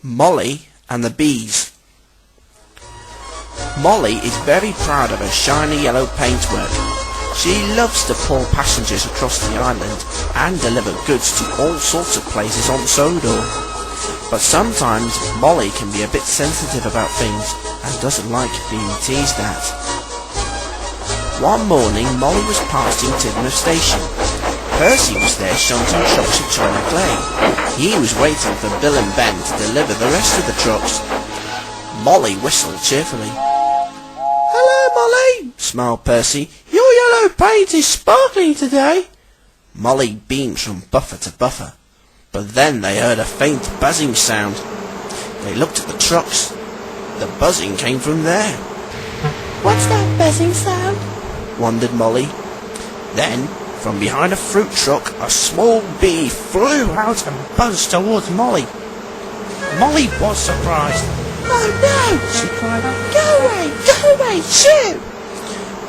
Molly and the Bees. Molly is very proud of her shiny yellow paintwork. She loves to pull passengers across the island and deliver goods to all sorts of places on Sodor. But sometimes Molly can be a bit sensitive about things and doesn't like being teased at. One morning Molly was passing Tidmouth Station. Percy was there shunting trucks of China clay. He was waiting for Bill and Ben to deliver the rest of the trucks. Molly whistled cheerfully. "Hello, Molly," smiled Percy. "Your yellow paint is sparkling today." Molly beamed from buffer to buffer, but then they heard a faint buzzing sound. They looked at the trucks. The buzzing came from there. "What's that buzzing sound?" wondered Molly. Then, from behind a fruit truck, a small bee flew out and buzzed towards Molly. Molly was surprised. "Oh no!" she cried. Go away, shoo!"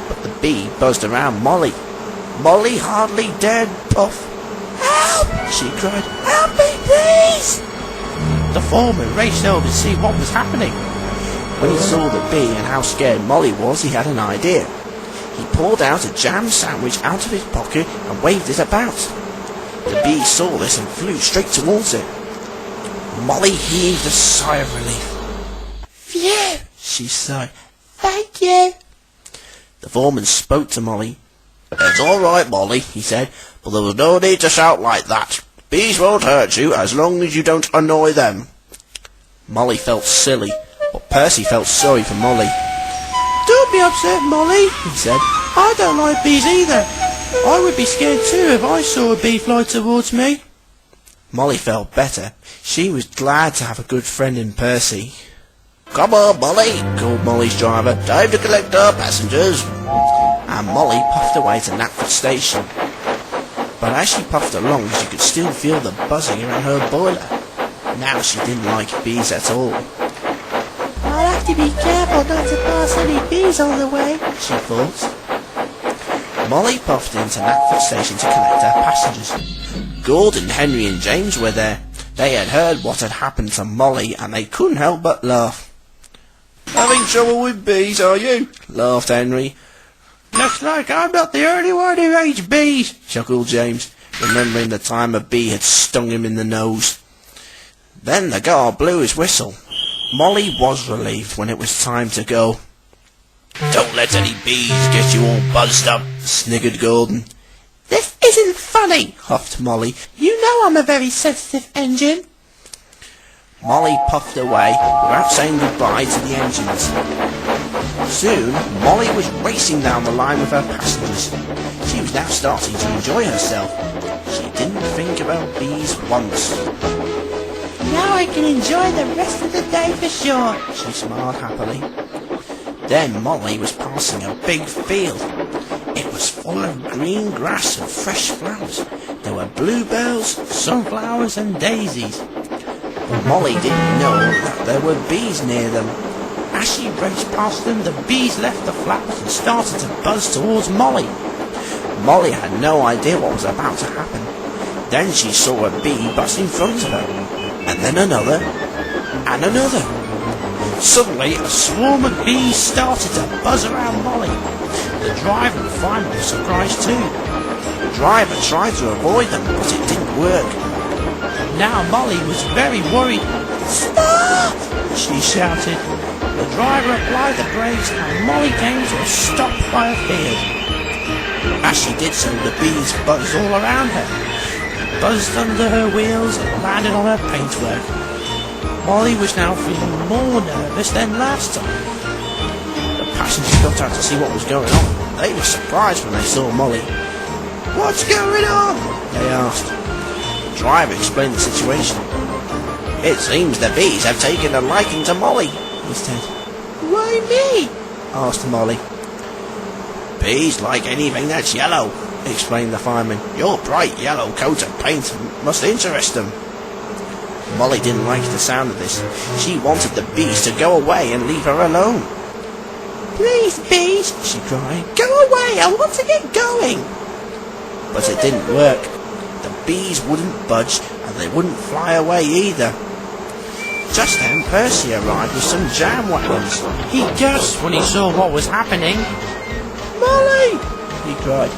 But the bee buzzed around Molly. Molly hardly dared puff. "Help!" she cried. "Help me, please!" The foreman raced over to see what was happening. When he saw the bee and how scared Molly was, he had an idea. He pulled out a jam sandwich out of his pocket and waved it about. The bee saw this and flew straight towards it. Molly heaved a sigh of relief. "Phew!" she sighed. "Thank you." The foreman spoke to Molly. "It's all right, Molly," he said, "but there was no need to shout like that. Bees won't hurt you as long as you don't annoy them." Molly felt silly, but Percy felt sorry for Molly. "Don't be upset, Molly," he said. "I don't like bees either. I would be scared too if I saw a bee fly towards me." Molly felt better. She was glad to have a good friend in Percy. "Come on, Molly," called Molly's driver. "Time to collect our passengers." And Molly puffed away to Knapford Station. But as she puffed along, she could still feel the buzzing around her boiler. Now she didn't like bees at all. "I'll have to be careful not to pass any bees on the way," she thought. Molly puffed into Knapford Station to collect her passengers. Gordon, Henry and James were there. They had heard what had happened to Molly and they couldn't help but laugh. "Having trouble with bees, are you?" laughed Henry. "Looks like I'm not the only one who hates bees," chuckled James, remembering the time a bee had stung him in the nose. Then the guard blew his whistle. Molly was relieved when it was time to go. "Don't let any bees get you all buzzed up," sniggered Gordon. "This isn't funny," huffed Molly. "You know I'm a very sensitive engine." Molly puffed away without saying goodbye to the engines. Soon, Molly was racing down the line with her passengers. She was now starting to enjoy herself. She didn't think about bees once. "Now I can enjoy the rest of the day for sure," she smiled happily. Then Molly was passing a big field. It was full of green grass and fresh flowers. There were bluebells, sunflowers and daisies. But Molly didn't know that there were bees near them. As she raced past them, the bees left the flowers and started to buzz towards Molly. Molly had no idea what was about to happen. Then she saw a bee buzz in front of her, and then another, and another. Suddenly, a swarm of bees started to buzz around Molly. The driver and fireman were surprised too. The driver tried to avoid them, but it didn't work. Now Molly was very worried. "Stop!" she shouted. The driver applied the brakes and Molly came to a stop by a field. As she did so, the bees buzzed all around her. They buzzed under her wheels and landed on her paintwork. Molly was now feeling more nervous than last time. The passengers got out to see what was going on. They were surprised when they saw Molly. "What's going on?" they asked. The driver explained the situation. "It seems the bees have taken a liking to Molly," he said. "Why me?" asked Molly. "Bees like anything that's yellow," explained the fireman. "Your bright yellow coat of paint must interest them." Molly didn't like the sound of this. She wanted the bees to go away and leave her alone. "Please, bees," she cried. "Go away, I want to get going." But it didn't work. The bees wouldn't budge and they wouldn't fly away either. Just then Percy arrived with some jam wagons. He gasped when he saw what was happening. "Molly!" he cried.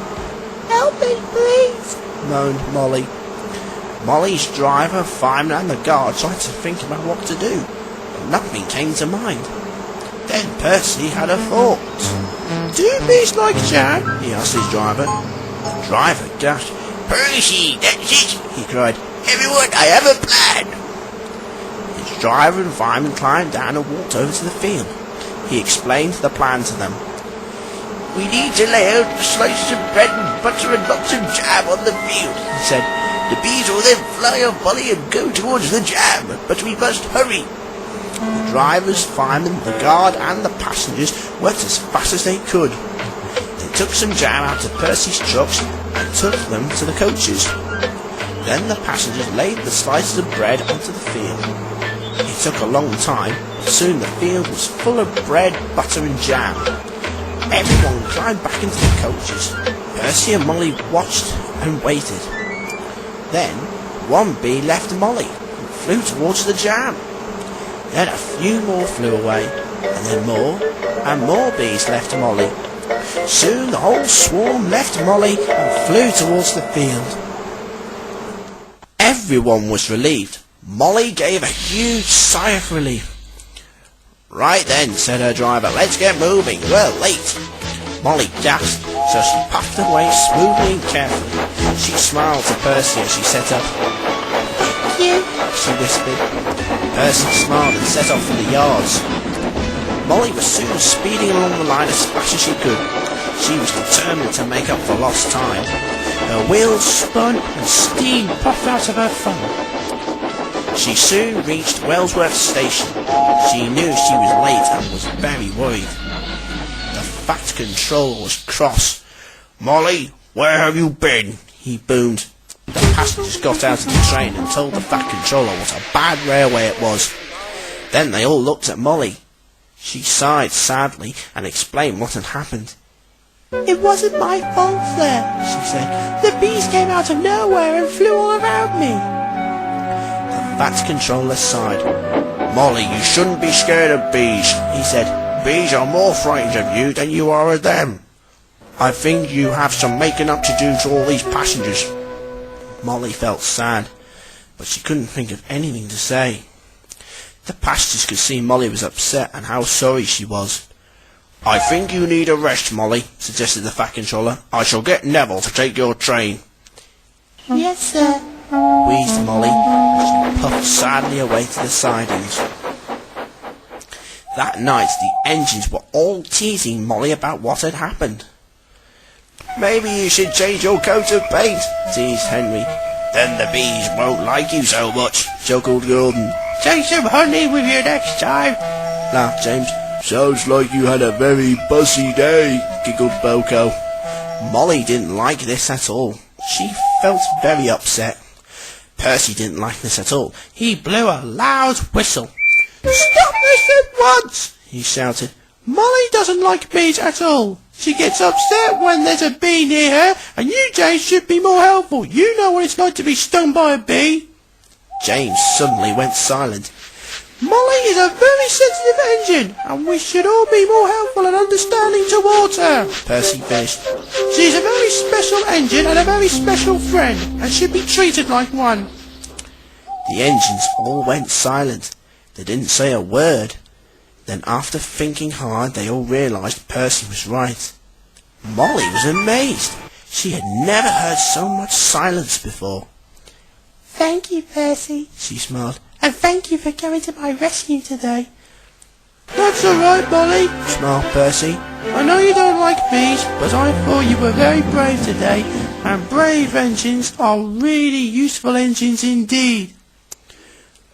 "Help me, please!" moaned Molly. Molly's driver, fireman and the guard tried to think about what to do, but nothing came to mind. Then Percy had a thought. "Do bees like jam?" he asked his driver. The driver gasped. "Percy, that's it!" he cried. "Everyone, I have a plan!" His driver and fireman climbed down and walked over to the field. He explained the plan to them. "We need to lay out slices of bread and butter and lots of jam on the field," he said. "The bees will then fly off Molly and go towards the jam, but we must hurry." The drivers, firemen, the guard and the passengers worked as fast as they could. They took some jam out of Percy's trucks and took them to the coaches. Then the passengers laid the slices of bread onto the field. It took a long time, but soon the field was full of bread, butter and jam. Everyone climbed back into the coaches. Percy and Molly watched and waited. Then one bee left Molly and flew towards the jam. Then a few more flew away, and then more and more bees left Molly. Soon the whole swarm left Molly and flew towards the field. Everyone was relieved. Molly gave a huge sigh of relief. "Right then," said her driver, "let's get moving. We're late." Molly gasped, so she puffed away smoothly and carefully. She smiled to Percy as she set up. "Thank you," she whispered. Percy smiled and set off for the yards. Molly was soon speeding along the line as fast as she could. She was determined to make up for lost time. Her wheels spun and steam puffed out of her funnel. She soon reached Wellsworth Station. She knew she was late and was very worried. The Fat Controller was cross. "Molly, where have you been?" he boomed. The passengers got out of the train and told the Fat Controller what a bad railway it was. Then they all looked at Molly. She sighed sadly and explained what had happened. "It wasn't my fault, sir," she said. "The bees came out of nowhere and flew all around me." The Fat Controller sighed. "Molly, you shouldn't be scared of bees," he said. "Bees are more frightened of you than you are of them. I think you have some making up to do to all these passengers." Molly felt sad, but she couldn't think of anything to say. The passengers could see Molly was upset and how sorry she was. "I think you need a rest, Molly," suggested the Fat Controller. "I shall get Neville to take your train." "Yes, sir," wheezed Molly, and she puffed sadly away to the sidings. That night the engines were all teasing Molly about what had happened. "Maybe you should change your coat of paint," teased Henry. "Then the bees won't like you so much," chuckled Gordon. "Take some honey with you next time," laughed James. "Sounds like you had a very buzzy day," giggled Boko. Molly didn't like this at all. She felt very upset. Percy didn't like this at all. He blew a loud whistle. "Stop this at once!" he shouted. "Molly doesn't like bees at all. She gets upset when there's a bee near her, and you, James, should be more helpful. You know what it's like to be stung by a bee." James suddenly went silent. "Molly is a very sensitive engine, and we should all be more helpful and understanding towards her," Percy finished. "She's a very special engine and a very special friend, and should be treated like one." The engines all went silent. They didn't say a word. Then after thinking hard, they all realised Percy was right. Molly was amazed. She had never heard so much silence before. "Thank you, Percy," she smiled. "and thank you for coming to my rescue today." "That's all right, Molly," smiled Percy. "I know you don't like bees, but I thought you were very brave today, and brave engines are really useful engines indeed."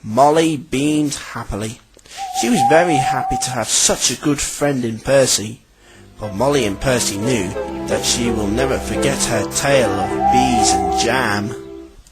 Molly beamed happily. She was very happy to have such a good friend in Percy, but Molly and Percy knew that she will never forget her tale of bees and jam.